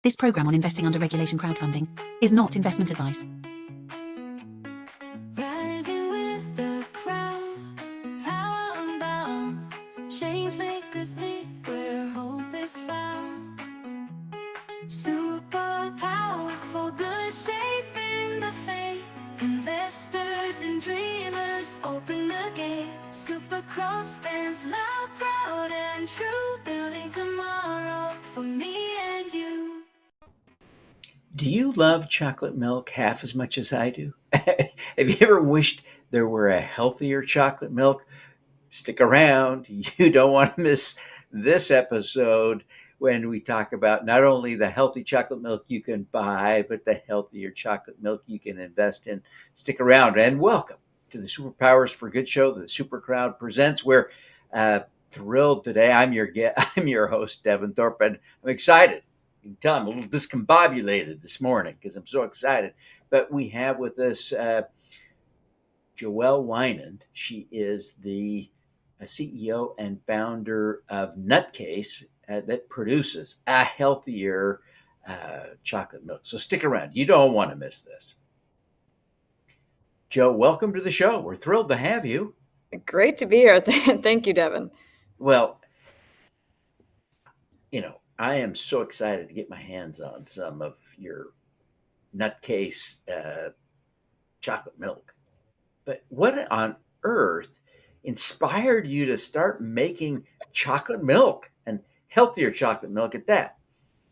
This program on investing under regulation crowdfunding is not investment advice. Rising with the crowd, power unbound, change makers lead where hope is found. Superpowers for good, shaping the fate. Investors and dreamers open the gate. Supercross stands loud, proud and true, building tomorrow for me and you. Do you love chocolate milk half as much as I do? Have you ever wished there were a healthier chocolate milk? Stick around. You don't want to miss this episode when we talk about not only the healthy chocolate milk you can buy, but the healthier chocolate milk you can invest in. Stick around and welcome to the Superpowers for Good show that the Super Crowd presents. We're thrilled today. I'm your host, Devin Thorpe, and I'm excited. You can tell I'm a little discombobulated this morning because I'm so excited. But we have with us Joelle Weinand. She is the CEO and founder of Nutcase that produces a healthier chocolate milk. So stick around. You don't want to miss this. Joe, welcome to the show. We're thrilled to have you. Great to be here. Thank you, Devin. Well, I am so excited to get my hands on some of your Nutcase chocolate milk. But what on earth inspired you to start making chocolate milk and healthier chocolate milk at that?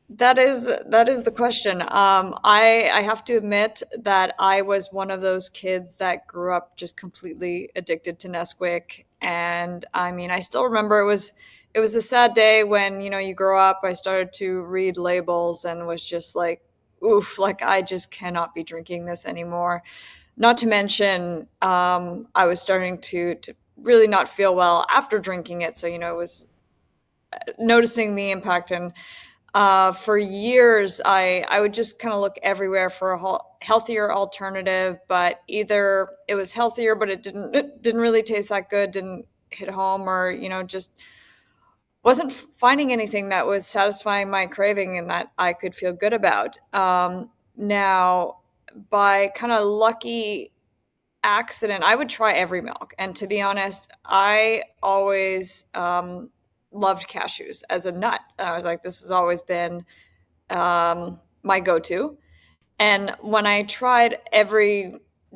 That is the question. I have to admit that I was one of those kids that grew up just completely addicted to Nesquik, and I mean, I still remember it was a sad day when you grow up. I started to read labels and was just like, oof, like I just cannot be drinking this anymore. Not to mention, I was starting to really not feel well after drinking it. So it was noticing the impact. And for years, I would just kind of look everywhere for a healthier alternative, but either it was healthier, but it didn't really taste that good, didn't hit home, or just wasn't finding anything that was satisfying my craving and that I could feel good about. Now, by kind of lucky accident, I would try every milk, and to be honest, I always loved cashews as a nut. And I was like, this has always been my go-to. And when I tried every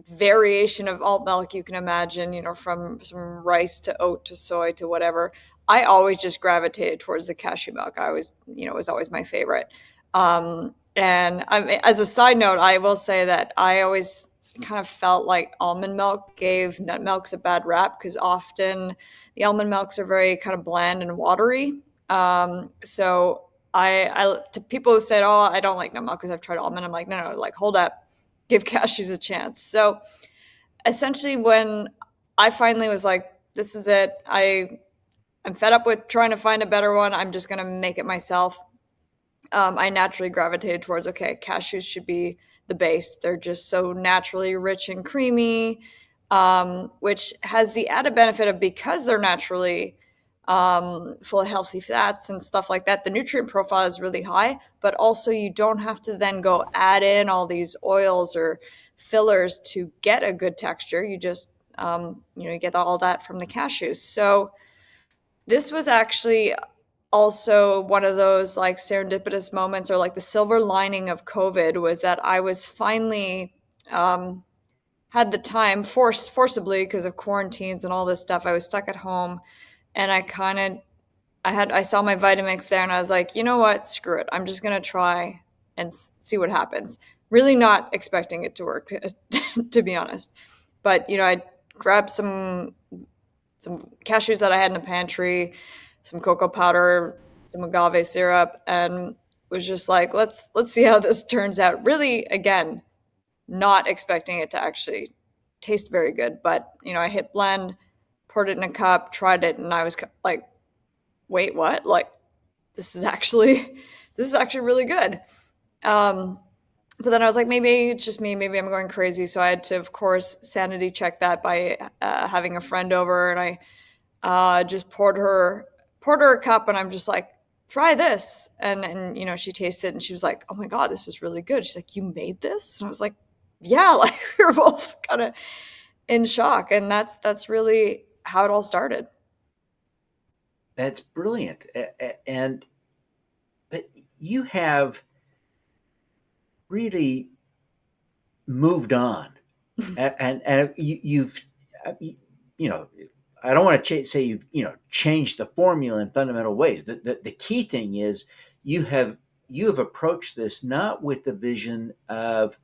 variation of alt milk you can imagine, from rice to oat to soy to whatever, I always just gravitated towards the cashew milk. I was, it was always my favorite. And as a side note, I will say that I always kind of felt like almond milk gave nut milks a bad rap because often the almond milks are very kind of bland and watery. So I to people who said, "Oh, I don't like nut milk because I've tried almond," I'm like, no, like hold up, give cashews a chance. So essentially, when I finally was like, "This is it," I'm fed up with trying to find a better one. I'm just gonna make it myself. I naturally gravitated towards, okay, cashews should be the base. They're just so naturally rich and creamy, which has the added benefit of, because they're naturally full of healthy fats and stuff like that, the nutrient profile is really high, but also you don't have to then go add in all these oils or fillers to get a good texture. You just, you get all that from the cashews. So this was actually also one of those like serendipitous moments, or like the silver lining of COVID, was that I was finally had the time forcibly because of quarantines and all this stuff. I was stuck at home, and I saw my Vitamix there, and I was like, you know what, screw it, I'm just gonna try and see what happens. Really not expecting it to work, to be honest. But I grabbed some cashews that I had in the pantry, some cocoa powder, some agave syrup, and was just like, let's see how this turns out. Really, again, not expecting it to actually taste very good, but I hit blend, poured it in a cup, tried it, and I was like, wait, what? Like, this is actually really good. But then I was like, maybe it's just me. Maybe I'm going crazy. So I had to, of course, sanity check that by having a friend over, and I just poured her a cup, and I'm just like, try this. And she tasted it and she was like, oh my God, this is really good. She's like, you made this? And I was like, yeah, like we were both kind of in shock. And that's really how it all started. That's brilliant. And but you have really moved on, and you've you know I don't want to say you've changed the formula in fundamental ways. The key thing is you have you have approached this not with the vision of,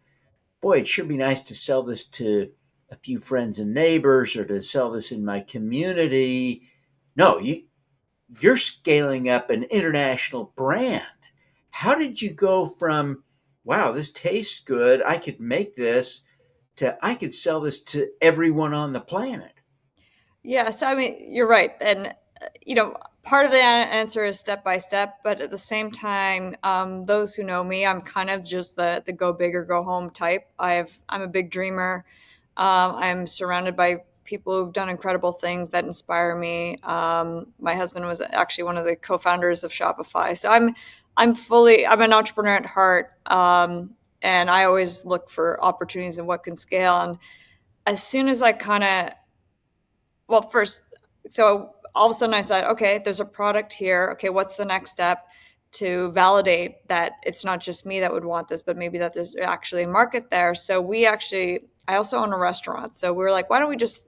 boy, it'd sure be nice to sell this to a few friends and neighbors or to sell this in my community. No, you're scaling up an international brand. How did you go from, wow, this tastes good, I could make this, to I could sell this to everyone on the planet? Yeah, so I mean, you're right. And, part of the answer is step by step, but at the same time, those who know me, I'm kind of just the go big or go home type. I'm a big dreamer. I'm surrounded by people who've done incredible things that inspire me. My husband was actually one of the co-founders of Shopify. So I'm an entrepreneur at heart. And I always look for opportunities and what can scale. And as soon as I kind of well, first, so all of a sudden I said, okay, there's a product here. Okay, what's the next step to validate that it's not just me that would want this, but maybe that there's actually a market there? So I also own a restaurant. So we were like, why don't we just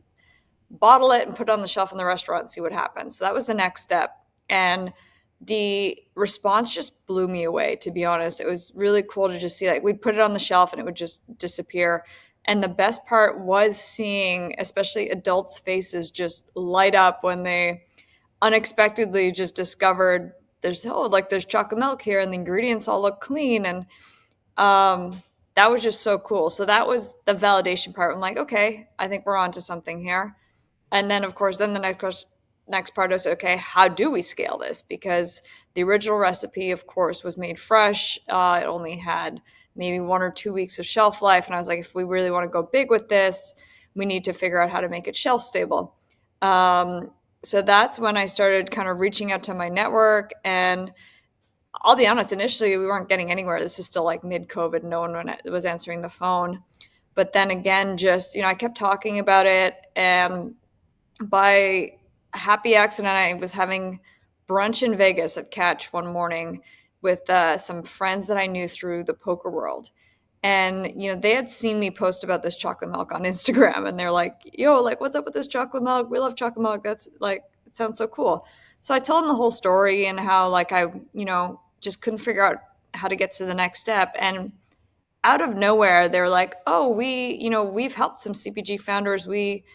bottle it and put it on the shelf in the restaurant and see what happens? So that was the next step. And the response just blew me away, to be honest. It was really cool to just see, like, we'd put it on the shelf and it would just disappear. And the best part was seeing, especially adults' faces just light up when they unexpectedly just discovered there's chocolate milk here and the ingredients all look clean. And um, that was just so cool. So that was the validation part. I'm like, okay, I think we're onto something here. And then, of course, then the next part is, okay, how do we scale this? Because the original recipe, of course, was made fresh. It only had maybe 1 or 2 weeks of shelf life. And I was like, if we really want to go big with this, we need to figure out how to make it shelf stable. So that's when I started kind of reaching out to my network. And I'll be honest, initially we weren't getting anywhere. This is still like mid-COVID. No one was answering the phone. But then again, just, I kept talking about it. And by happy accident, I was having brunch in Vegas at Catch one morning with some friends that I knew through the poker world. And, they had seen me post about this chocolate milk on Instagram and they're like, yo, like, what's up with this chocolate milk? We love chocolate milk. That's like, it sounds so cool. So I told them the whole story and how, like, I, just couldn't figure out how to get to the next step. And out of nowhere, they're like, oh, we've helped some CPG founders. We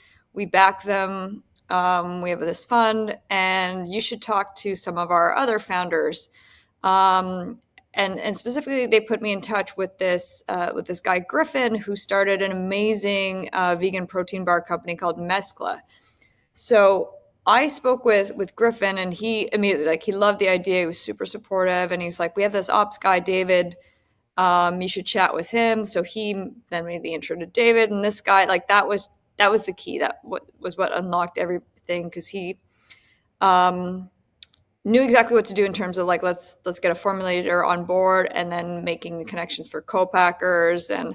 back them. We have this fund, and you should talk to some of our other founders. And specifically, they put me in touch with this guy Griffin, who started an amazing vegan protein bar company called Mescla. So I spoke with Griffin, and he immediately, like, he loved the idea. He was super supportive, and he's like, we have this ops guy, David. You should chat with him. So he then made the intro to David, and this guy, like, that was the key. That was what unlocked everything, because he knew exactly what to do in terms of, like, let's get a formulator on board, and then making the connections for co-packers. And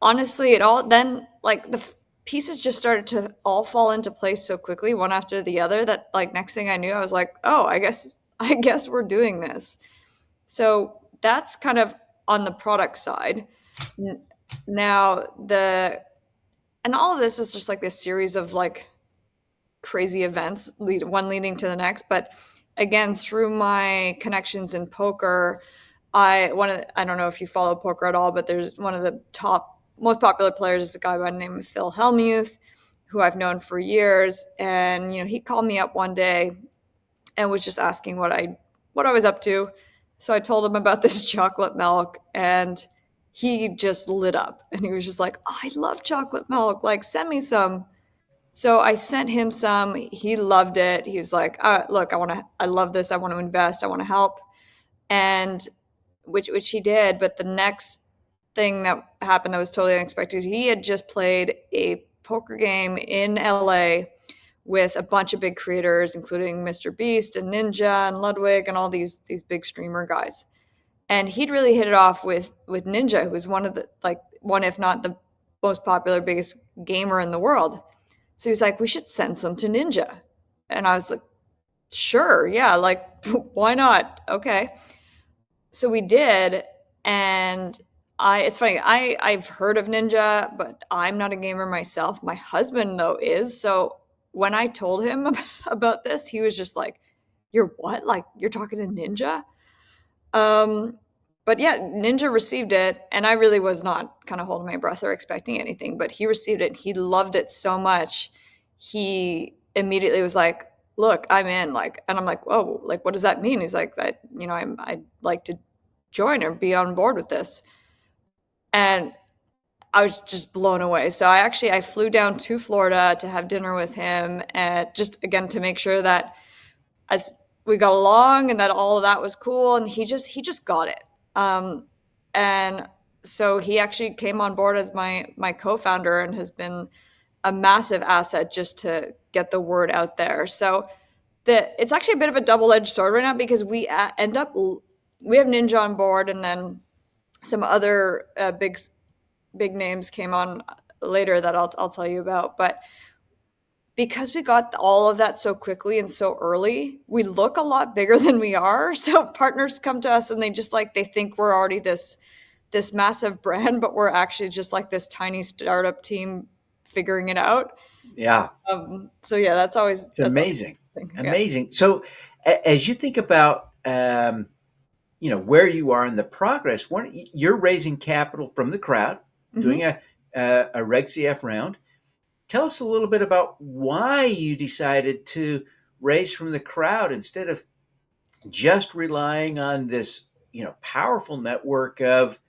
honestly, it all then, like, the pieces just started to all fall into place so quickly, one after the other, that, like, next thing I knew, I was like, oh, I guess we're doing this. So that's kind of on the product side. Now and all of this is just like this series of, like, crazy events, one leading to the next. But again, through my connections in poker, I don't know if you follow poker at all, but there's one of the top most popular players is a guy by the name of Phil Hellmuth, who I've known for years. And he called me up one day and was just asking what I was up to. So I told him about this chocolate milk, and he just lit up and he was just like, oh, I love chocolate milk, like, send me some. So I sent him some. He loved it. He was like, look, I love this. I want to invest. I want to help. And which he did. But the next thing that happened that was totally unexpected, he had just played a poker game in LA with a bunch of big creators, including Mr. Beast and Ninja and Ludwig and all these big streamer guys. And he'd really hit it off with Ninja, who was one of the, like, one, if not the most popular, biggest gamer in the world. So he was like, we should send some to Ninja. And I was like, sure, yeah, like, why not? Okay. So we did. And it's funny, I've heard of Ninja, but I'm not a gamer myself. My husband, though, is. So when I told him about this, he was just like, you're what? Like, you're talking to Ninja? But yeah, Ninja received it, and I really was not kind of holding my breath or expecting anything, but he received it. He loved it so much. He immediately was like, look, I'm in, like, and I'm like, whoa, like, what does that mean? He's like, that, I'd like to join or be on board with this. And I was just blown away. So I flew down to Florida to have dinner with him, and just, again, to make sure that as we got along and that all of that was cool. And he just got it. And so he actually came on board as my co-founder and has been a massive asset just to get the word out there. So it's actually a bit of a double-edged sword right now, because we have Ninja on board, and then some other big names came on later that I'll tell you about. But because we got all of that so quickly and so early, we look a lot bigger than we are. So partners come to us and they think we're already this massive brand, but we're actually just like this tiny startup team figuring it out. Yeah. So yeah, that's amazing. Amazing. Yeah. So as you think about, where you are in the progress, you're raising capital from the crowd, doing a Reg CF round. Tell us a little bit about why you decided to raise from the crowd instead of just relying on this, powerful network of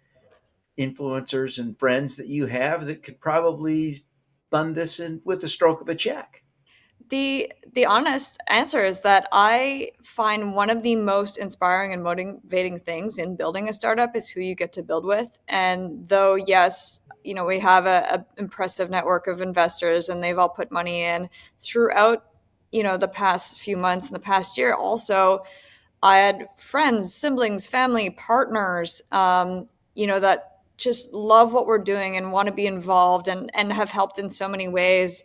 influencers and friends that you have that could probably fund this with a stroke of a check. The honest answer is that I find one of the most inspiring and motivating things in building a startup is who you get to build with. And though, yes, we have a impressive network of investors and they've all put money in throughout, the past few months and the past year. Also, I had friends, siblings, family, partners, that just love what we're doing and want to be involved and have helped in so many ways.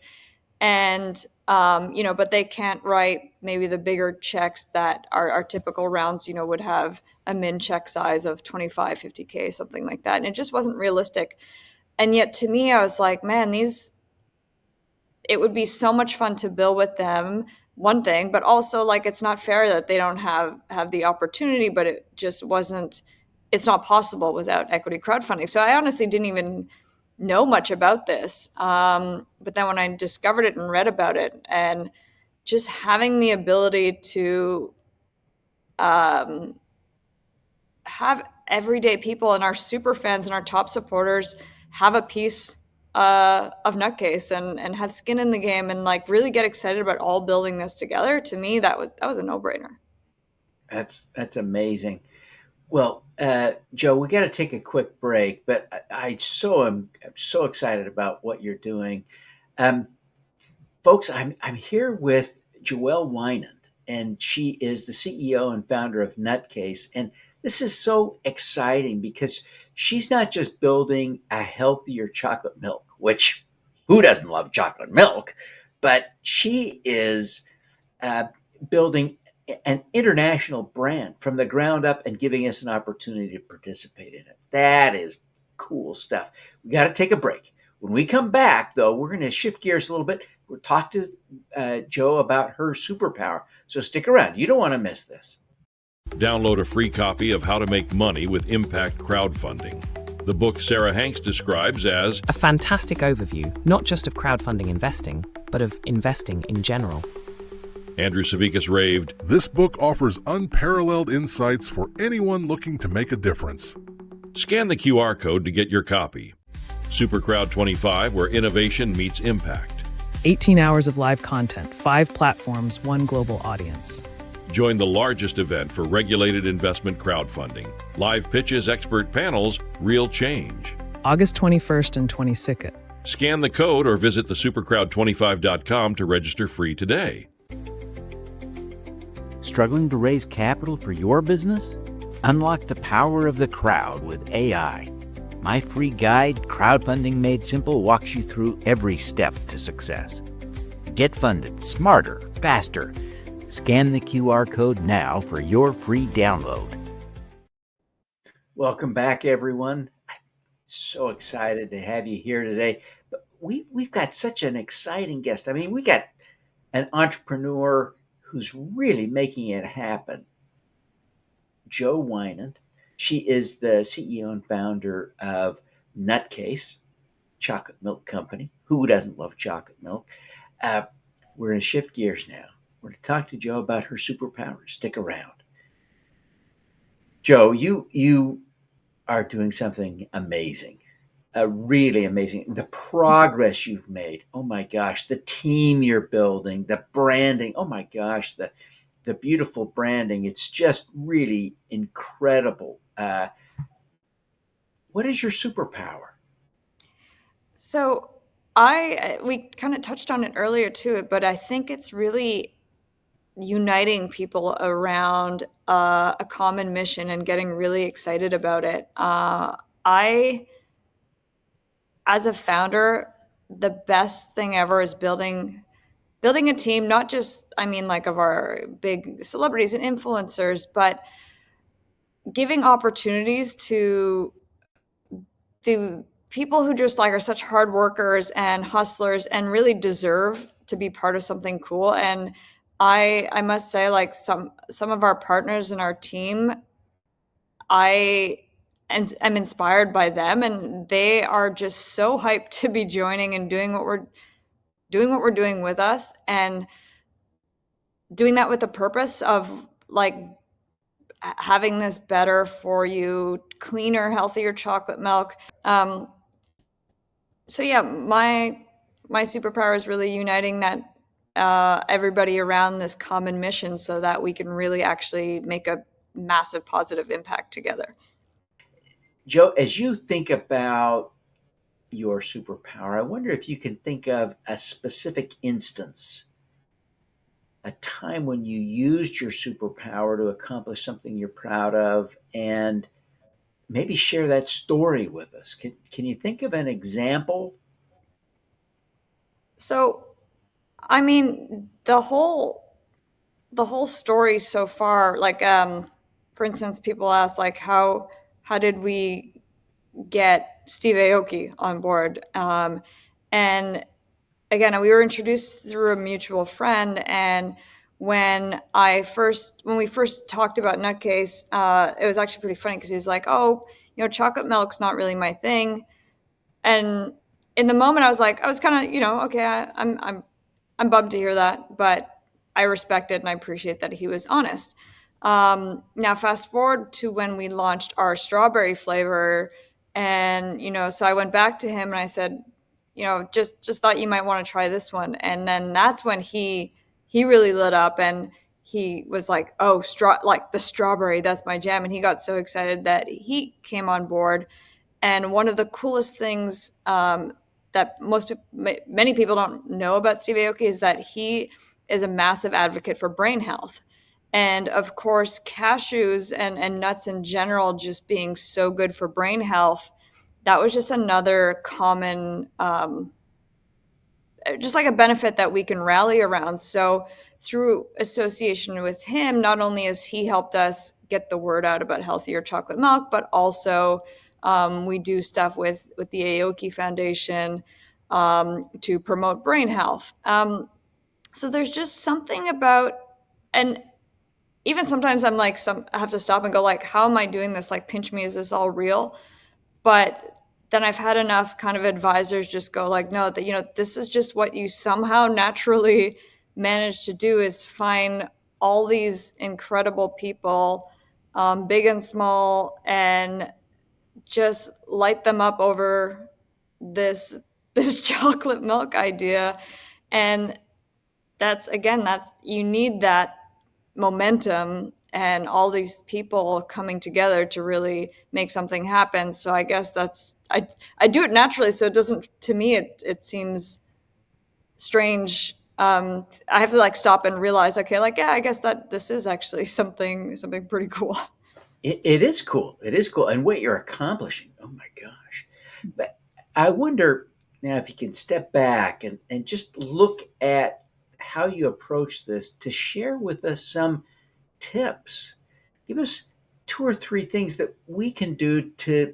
And, but they can't write maybe the bigger checks that our typical rounds, would have a min check size of 25, 50K, something like that. And it just wasn't realistic. And yet to me, I was like, man, it would be so much fun to build with them, one thing, but also, like, it's not fair that they don't have the opportunity, but it's not possible without equity crowdfunding. So I honestly didn't even know much about this. But then when I discovered it and read about it, and just having the ability to have everyday people and our super fans and our top supporters have a piece of Nutcase and have skin in the game and, like, really get excited about all building this together, to me, that was a no-brainer. That's amazing. Well, Joe, we got to take a quick break, but I'm so excited about what you're doing. Folks, I'm here with Joelle Weinand, and she is the CEO and founder of Nutcase. And this is so exciting because she's not just building a healthier chocolate milk, which who doesn't love chocolate milk, but she is building an international brand from the ground up and giving us an opportunity to participate in it. That is cool stuff. We got to take a break. When we come back, though, we're going to shift gears a little bit. We'll talk to Joe about her superpower. So stick around. You don't want to miss this. Download a free copy of How to Make Money with Impact Crowdfunding. The book Sarah Hanks describes as a fantastic overview, not just of crowdfunding investing, but of investing in general. Andrew Savickas raved, "This book offers unparalleled insights for anyone looking to make a difference." Scan the QR code to get your copy. Supercrowd 25, where innovation meets impact. 18 hours of live content, 5 platforms, 1 global audience. Join the largest event for regulated investment crowdfunding. Live pitches, expert panels, real change. August 21st and 22nd. Scan the code or visit thesupercrowd25.com to register free today. Struggling to raise capital for your business? Unlock the power of the crowd with AI. My free guide, Crowdfunding Made Simple, walks you through every step to success. Get funded smarter, faster. Scan the QR code now for your free download. Welcome back, everyone. I'm so excited to have you here today. But we've got such an exciting guest. I mean, we got an entrepreneur who's really making it happen. Jo Weinand. She is the CEO and founder of Nutcase, chocolate milk company. Who doesn't love chocolate milk? We're going to shift gears now. We're going to talk to Jo about her superpowers. Stick around. Jo, you are doing something amazing, really amazing. The progress you've made. Oh my gosh, the team you're building, the branding. Oh my gosh, the beautiful branding. It's just really incredible. What is your superpower? So we kind of touched on it earlier too, but I think it's really uniting people around a common mission and getting really excited about it. As a founder, the best thing ever is building a team, not just, I mean, like of our big celebrities and influencers, but giving opportunities to the people who just like are such hard workers and hustlers and really deserve to be part of something cool. And I must say, like some of our partners in our team, I'm inspired by them, and they are just so hyped to be joining and doing what we're doing with us, and doing that with the purpose of like having this better for you, cleaner, healthier chocolate milk. So yeah, my superpower is really uniting that everybody around this common mission so that we can really actually make a massive positive impact together. Jo, as you think about your superpower, I wonder if you can think of a specific instance, a time when you used your superpower to accomplish something you're proud of, and maybe share that story with us. Can you think of an example? So, I mean, the whole story so far, like for instance, people ask like how did we get Steve Aoki on board? And again, we were introduced through a mutual friend, and when we first talked about Nutcase, it was actually pretty funny because he's like, "Oh, chocolate milk's not really my thing." And in the moment, I was kind of, okay, I'm bummed to hear that, but I respect it and I appreciate that he was honest. Now, fast forward to when we launched our strawberry flavor, and so I went back to him and I said, just thought you might want to try this one. And then that's when he really lit up, and he was like, oh, like the strawberry, that's my jam. And he got so excited that he came on board. And one of the coolest things that many people don't know about Steve Aoki is that he is a massive advocate for brain health. And of course, cashews and nuts in general just being so good for brain health, that was just another common, just like a benefit that we can rally around. So through association with him, not only has he helped us get the word out about healthier chocolate milk, but also we do stuff with the Aoki Foundation to promote brain health. So there's just something about, and even sometimes I'm like, I have to stop and go like, how am I doing this? Like, pinch me, is this all real? But then I've had enough kind of advisors just go like, no, that, this is just what you somehow naturally manage to do, is find all these incredible people, big and small, and just light them up over this chocolate milk idea. And that's you need that momentum and all these people coming together to really make something happen. So I guess I do it naturally, so it doesn't, to me, it seems strange. I have to like stop and realize, okay, like, yeah, I guess that this is actually something pretty cool. It is cool. It is cool. And what you're accomplishing, oh my gosh. But I wonder now if you can step back and just look at how you approach this to share with us some tips. Give us two or three things that we can do to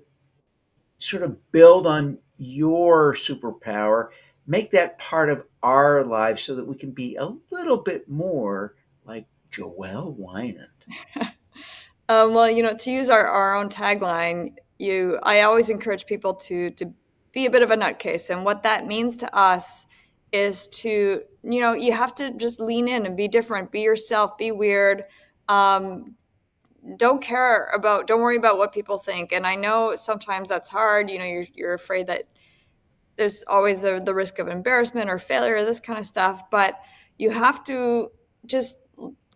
sort of build on your superpower, make that part of our lives so that we can be a little bit more like Joelle Weinand. Well, to use our own tagline, I always encourage people to be a bit of a nutcase, and what that means to us is to, you have to just lean in and be different, be yourself, be weird. Um, don't worry about what people think. And I know sometimes that's hard. You're afraid that there's always the risk of embarrassment or failure, this kind of stuff, but you have to just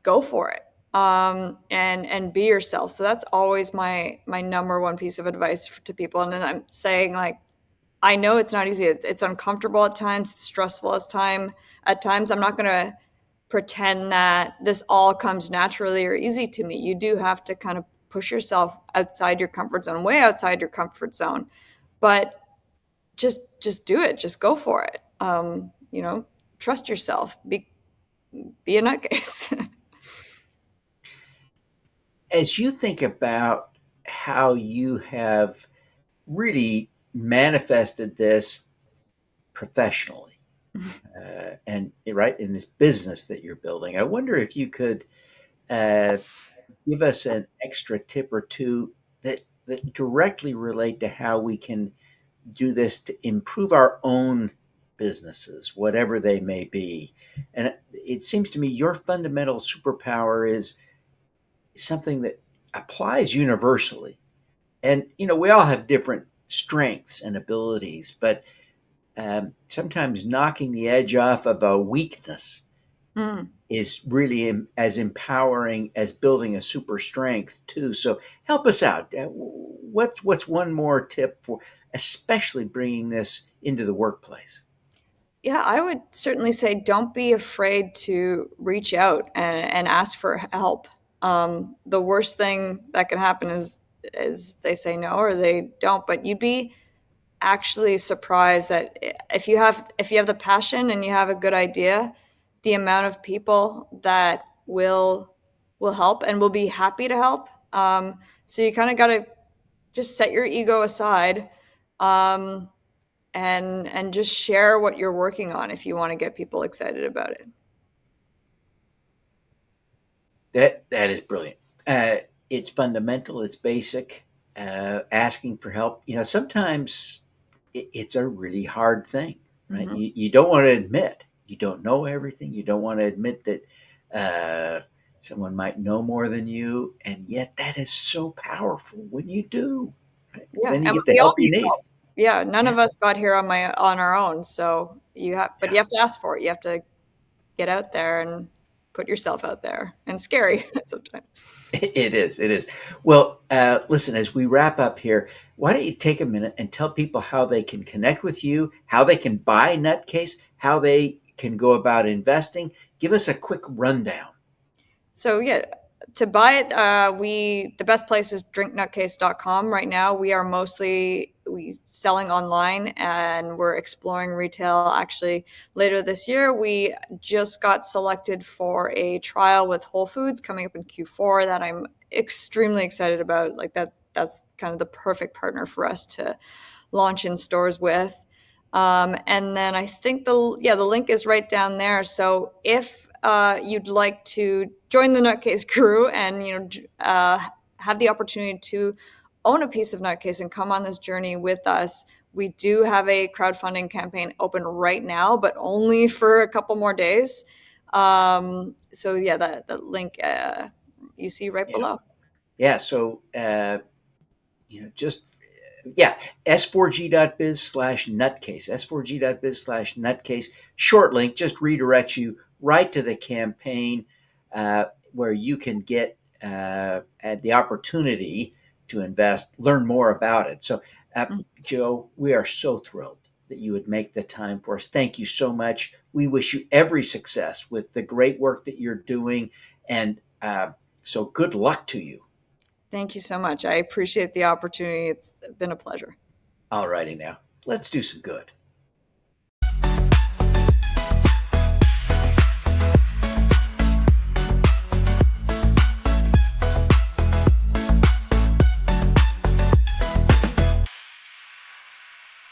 go for it, and be yourself. So that's always my number one piece of advice to people. And then I'm saying, like, I know it's not easy. It's uncomfortable at times. It's stressful at times. I'm not going to pretend that this all comes naturally or easy to me. You do have to kind of push yourself outside your comfort zone, way outside your comfort zone. But just do it. Just go for it. Trust yourself. Be a nutcase. As you think about how you have really manifested this professionally, and right in this business that you're building, I wonder if you could uh, give us an extra tip or two that directly relate to how we can do this to improve our own businesses, whatever they may be. And it seems to me your fundamental superpower is something that applies universally. And, we all have different strengths and abilities, but sometimes knocking the edge off of a weakness Mm. is really as empowering as building a super strength too. So help us out. What's one more tip for especially bringing this into the workplace? Yeah, I would certainly say don't be afraid to reach out and ask for help. The worst thing that can happen is they say no or they don't. But you'd be actually surprised that if you have the passion and you have a good idea, the amount of people that will help and will be happy to help. So you kind of got to just set your ego aside, um, and just share what you're working on if you want to get people excited about it. That is brilliant. It's fundamental. It's basic. Asking for help. Sometimes it's a really hard thing, right? Mhm. You don't want to admit you don't know everything. You don't want to admit that someone might know more than you, and yet that is so powerful when you do. Right? Yeah, Then you and get the we all help you need need. help. Yeah, none Yeah, of us got here on our own, so yeah. you have to ask for it. You have to get out there and put yourself out there. And scary sometimes. It is. It is. Well, listen, as we wrap up here, why don't you take a minute and tell people how they can connect with you, how they can buy Nutcase, how they can go about investing? Give us a quick rundown. So yeah, to buy it, the best place is drinknutcase.com. Right now, we selling online, and we're exploring retail. Actually, later this year, we just got selected for a trial with Whole Foods coming up in Q4 that I'm extremely excited about. Like that's kind of the perfect partner for us to launch in stores with. And then I think the link is right down there. So if you'd like to join the Nutcase crew and have the opportunity to own a piece of Nutcase and come on this journey with us, we do have a crowdfunding campaign open right now, but only for a couple more days. So yeah, the link you see right Yeah. below. Yeah. So, just, yeah, s4g.biz/nutcase, s4g.biz/nutcase. Short link just redirects you right to the campaign where you can get had the opportunity to invest, learn more about it. So, Joe, we are so thrilled that you would make the time for us. Thank you so much. We wish you every success with the great work that you're doing. And so good luck to you. Thank you so much. I appreciate the opportunity. It's been a pleasure. All righty now. Let's do some good.